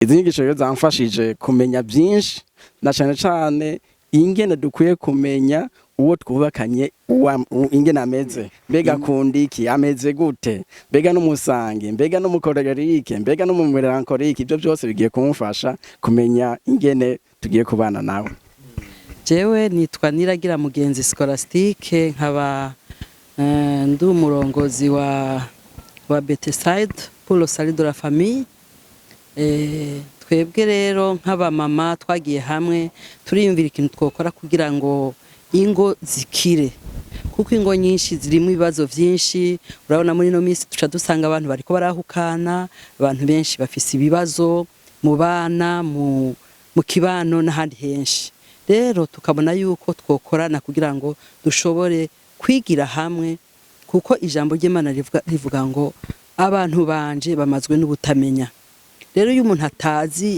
Izi nyigisho rero zamfashije kumenya byinshi na cyane cyane ingene dukwiye kumenya uwo twubakanye ingene ameze, mbega kundiki ameze gute, mbega n'umusange, mbega n'umukorerike, mbega n'umumelankolike. Ibyo byose bigiye kumufasha kumenya ingene tugiye kubana nawe. Jewe nitwa Niragira Mugenzi Scholastique, nkaba ndi umurongozi wa Betheside pour le salut de la famille. Twebwe rero nk'abamama twagiye hamwe turiyumvira ikintu twokora kugira ngo ingo zikire, kuko ingo nyinshi zirimo ibibazo byinshi. Urabona muri no minsi tuca dusanga abantu bariko barahukana, abantu benshi bafise ibibazo mu bana, mu kibano n'ahandi henshi. Rero tukabona yuko twokorana kugira ngo dushobore kwigira hamwe, kuko ijambo ry'Imana rivuga ngo abantu banje bamazwe n'ubutamenya. Rero iyo umuntu atazi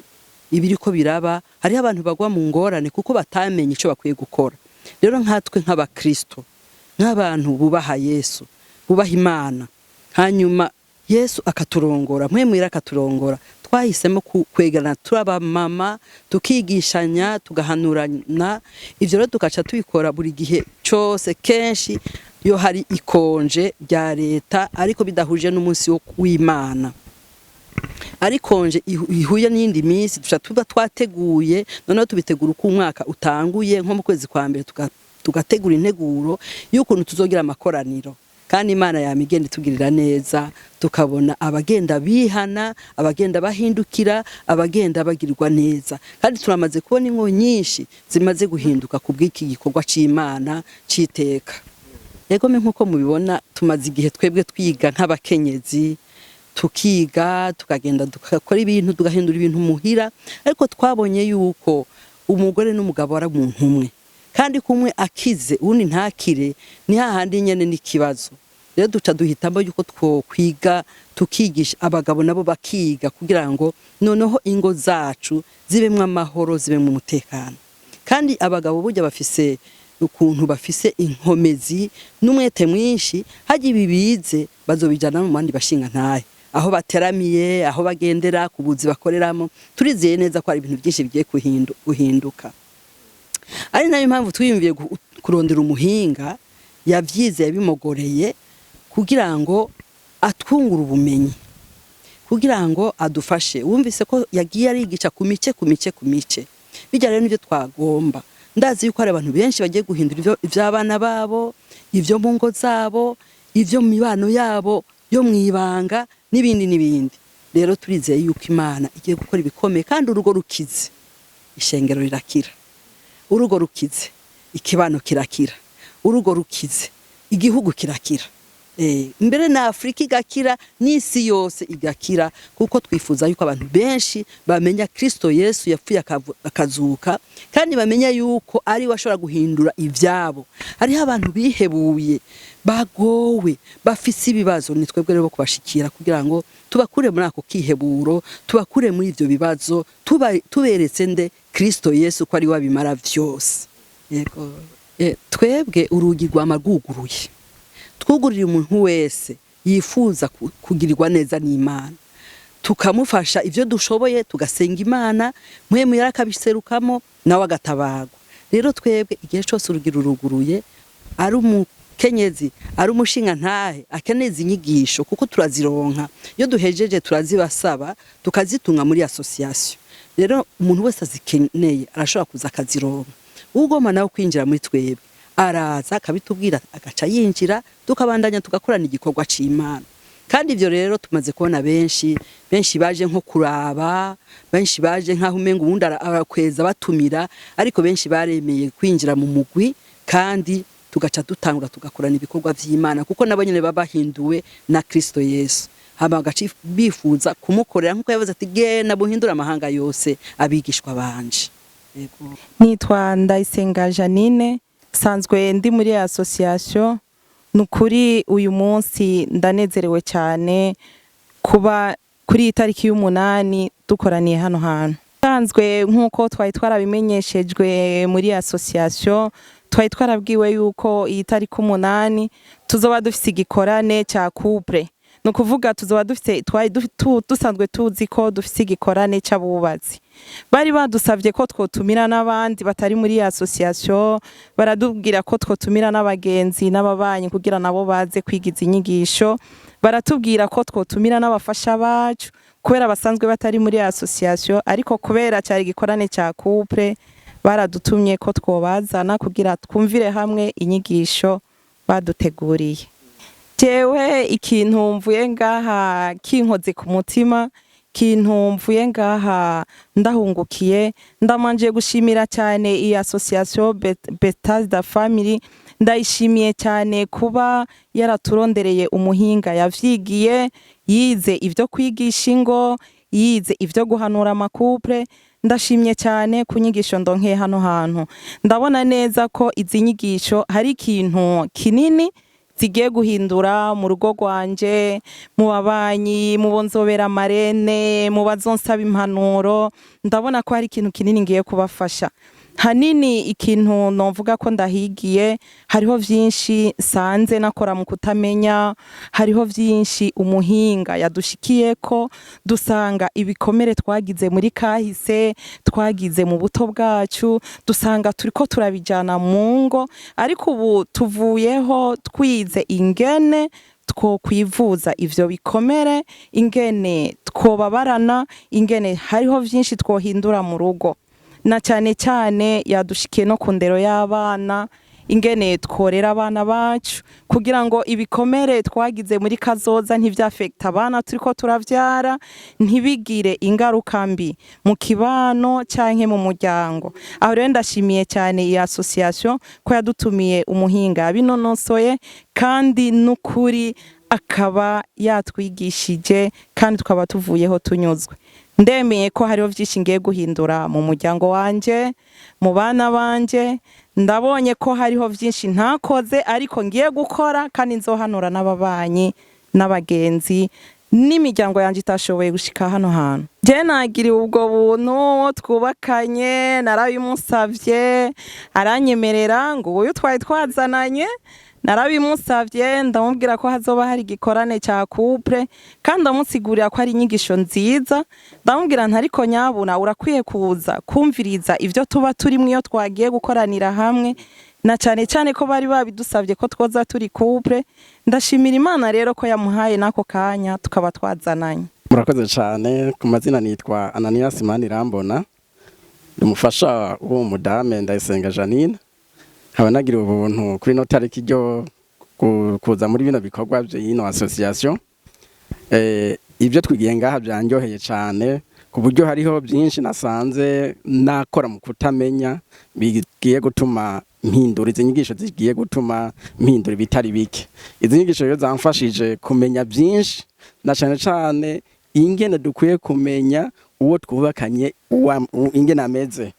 ibiriko biraba, hari abantu bagwa mu ngorane kuko batamenye ico bakwiye gukora. Rero nkatwe nk'abakristo, nk'abantu bubaha Yesu, bubaha Imana, hanyuma Yesu akaturongora, mwemwira akaturongora, twahisemo kwegerana turaba mama, tukigishanya, tugahanurana. Ivyo rero tugaca tubikora buri gihe cyose, kenshi yo hari ikonje rya leta ariko bidahuje n'umunsi w'Imana. Arikonje ihuye n'indi minsi duca tuba twateguye, noneho tubitegura uko umwaka utanguye, nko mu kwezi kwa mbere tugategura integuro y'ukuntu tuzogira amakoraniro. Kandi Imana yamigenda itugirira neza, tukabona abagenda bihana, abagenda bahindukira, abagenda bagirirwa neza. Kandi turamaze kubona ingo nyinshi zimaze guhinduka kubw'iki gikorwa c'Imana citeka. Yego nkuko mubibona, tumaze igihe twebwe twiga nk'abakenyezi, tukiga tukagenda dukora ibintu, tugahindura ibintu muhira, ariko twabonye yuko umugore n'umugabo ari umuntu umwe, kandi kumwe akize ubundi ntakire, ni hahandi nyene n'ikibazo. Rero duca duhitamo yuko twokwiga, tukigisha abagabo nabo bakiga, kugira ngo noneho ingo zacu zibemwe amahoro, zibemwe umutekano. Kandi abagabo burya bafise ukuntu bafise inkomezi n'umwete mwinshi, haje ibibize bazobijana mu bandi bashinga ntahe, aho bateramiye, aho bagendera, kubuzi bakoreramo. Turizeye neza ko ari ibintu byinshi bigiye guhinduka. Ari nayo mpamvu twiyumviye kurondera umuhinga yavyize, yabimogoreye, kugira ngo atwungura ubumenyi, kugira ngo adufashe. Wumvise ko yagiye arigisha ku mice. Bijya rero nivyo twagomba. Ndazi yuko ari abantu benshi bagiye guhindura ivy'abana babo, ivyo mu ngo zabo, ivyo mu mibano yabo yo mwibanga n'ibindi. Rero turizeye yuko Imana igiye gukora ibikomeye, kandi urugo rukize ishengero rirakira, urugo rukize ikibano kirakira, urugo rukize igihugu kirakira, mbere na Afrika igakira, n'isi yose igakira, kuko twifuza yuko abantu benshi bamenya Kristo Yesu yapfuye akazuka, kandi bamenya yuko ari we ashobora guhindura ivyabo. Hariho abantu bihebuye, bagowe, bafise ibibazo. Ni twebwe rero kubashikira kugira ngo tubakure muri ako kiheburo, tubakure muri ivyo bibazo, tuberetse nde Kristo Yesu ko ari we abimara vyose. Yego, twebwe urugi rw'amaguguruye, twugurira umuntu wese yifuza kugirirwa neza n'Imana, tukamufasha ivyo dushoboye, tugasenga Imana, mwemu yarakabiserukamo nawe agatabagwa. Rero twebwe igihe cyose urugira uruguruye, ari umukenyezi, ari umushinga ntahe akeneza inyigisho, kuko turazironka. Iyo duhejeje turazibasaba, tukazitunga muri association. Rero umuntu wese azikeneye arashobora kuza akazironka. Ugoma nawe kwinjira muri twebwe araza akabitubwira, agaca yinjira, tukabandanya tugakorana igikorwa c'Imana. Kandi ivyo rero tumaze kubona benshi baje nko kuraba, benshi baje nkaho umenga ubundi arakweza batumira, ariko benshi baremeye kwinjira mu mugwi, kandi tugaca dutangura tugakorana ibikorwa vy'Imana, kuko nabo nyene babahinduwe na Kristo Yesu. Hama gaci bifuza kumukorera, nkuko yavuze ati genda buhindura amahanga yose abigishwa banje. Yego. Nitwa Ndayisenga Janine, sanzwe ndi muri association. Nukuri uyu munsi ndanezerewe cyane kuba kuri itariki y'umunani dukoraniye hano hantu. Sanzwe nkuko twari twarabimenyeshejwe muri association, twari twarabwiwe yuko iyi tariki 8 tuzoba dufise igikorane cya couple. no kuvuga tuzoba dufite dusanzwe tuzi ko dufite igikorane c'abubatsi bari badusavye ko twotumira n'abandi batari muri association baradubwira ko twotumira n'abagenzi n'ababanyi kugira nabo baze kwigiza inyigisho baratubwira ko twotumira n'abafasha bacu kubera basanzwe batari muri association ariko kubera cyari igikorane cya couple baradutumye ko twobazana kugira twumvire hamwe inyigisho baduteguriye. Jewe ikintu mvuye ngaha kinkoze ku mutima, kintu mvuye ngaha ndahungukiye, ndamanje gushimira cyane iyi association Bethesda Family, ndayishimiye cyane kuba yaraturondereye umuhinga yavyigiye, yize ivyo kwigisha ingo, yize ivyo guhanura amakupre. Ndashimye cyane ku nyigisho ndonke hano hantu. Ndabona neza ko izi nyigisho hari ikintu kinini zigiye guhindura mu rugo rwanje, mu babanyi, mu bonzobera marene, mu bazonsaba impanuro. Ndabona ko hari ikintu kinini ngiye kubafasha. Hanini ikintu novuga ko ndahigiye, hariho vyinshi sanze nakora mu kutamenya, hariho vyinshi umuhinga yadushikiye ko dusanga ibikomere twagize muri kahise, twagize mu buto bwacu, dusanga turiko turabijana mu ngo, ariko ubu tuvuyeho twize ingene two kwivuza ivyo bikomere, ingene twobabarana, ingene hariho vyinshi twohindura mu rugo. Na cyane cyane yadushikiye no ku ndero y'abana, ingene tworera abana bacu kugira ngo ibikomere twagize muri kazoza ntivyafekta abana turiko turavyara, ntibigire ingaruka mbi mu kibano canke mu muryango. Aho rero ndashimiye cyane iyi association ko yadutumiye umuhinga binonosoye kandi n'ukuri akaba yatwigishije kandi tukaba tuvuyeho tunyuzwe. Ndemeye ko hariho vyinshi ngiye guhindura mu muryango wanje, mu bana banje. Ndabonye ko hariho vyinshi ntakoze ariko ngiye gukora kandi nzohanura n'ababanyi n'abagenzi n'imiryango yanje itashoboye gushika hano hantu. Je nagiriye ubwo buntu twubakanye, narabimusavye aranyemerera ngo uyu twari twazananye, narabimusavye ndamubwira ko hazoba hari igikorane cya couple kandi ndamusigurira ko ari inyigisho nziza. Ndamubwira ntariko nyabuna urakwiye kuza kumviriza ivyo tuba turi mwiyo twagiye gukoranira hamwe, na cyane cyane ko bari babidusavye ko twoza turi couple. Ndashimira Imana rero ko yamuhaye nako kanya tukaba twazananye. Murakoze cyane. Ku mazina nitwa Ananias Manirambona, umufasha w'uwo mudame Ndayisenga Janine. Habanagira ubuntu kuri no tariki ryo kuza muri bino bikorwa by'ino association. Ibyo twigiye ngaha byanjoheye cyane ku buryo hariho byinshi nasanze nakora mu kutamenya bigiye gutuma mpindura izi nyigisho zigiye gutuma mpindura bitari bike. Izi nyigisho rero zamfashije kumenya byinshi, na cyane cyane ingene dukwiye kumenya uwo twubakanye ingene ameze,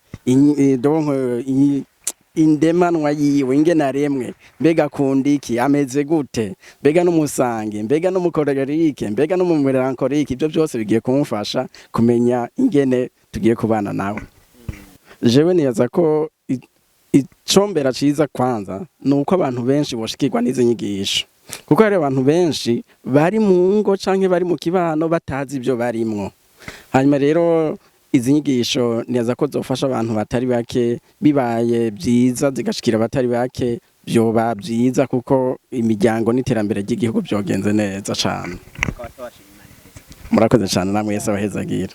indemanwa yiwe ingene aremwe, mbega kundiki ameze gute, mbega n'umusangi, mbega n'umukorerike, mbega n'umumelankolike. Ibyo byose bigiye kumufasha kumenya ingene tugiye kubana nawe. Jewe niyaza ko icombera ciza kwanza nuko abantu benshi boshikirwa n'izi nyigisho, kuko hari abantu benshi bari mu ngo canke bari mu kibano batazi ibyo barimwo. Hanyuma rero izi nyigisho niyaza ko zofasha abantu batari bake, bibaye byiza zigashikira batari bake byoba byiza, kuko imiryango n'iterambere ry'igihugu byogenze neza cyane. Murakoze cyane namwe Yesu abahezagira.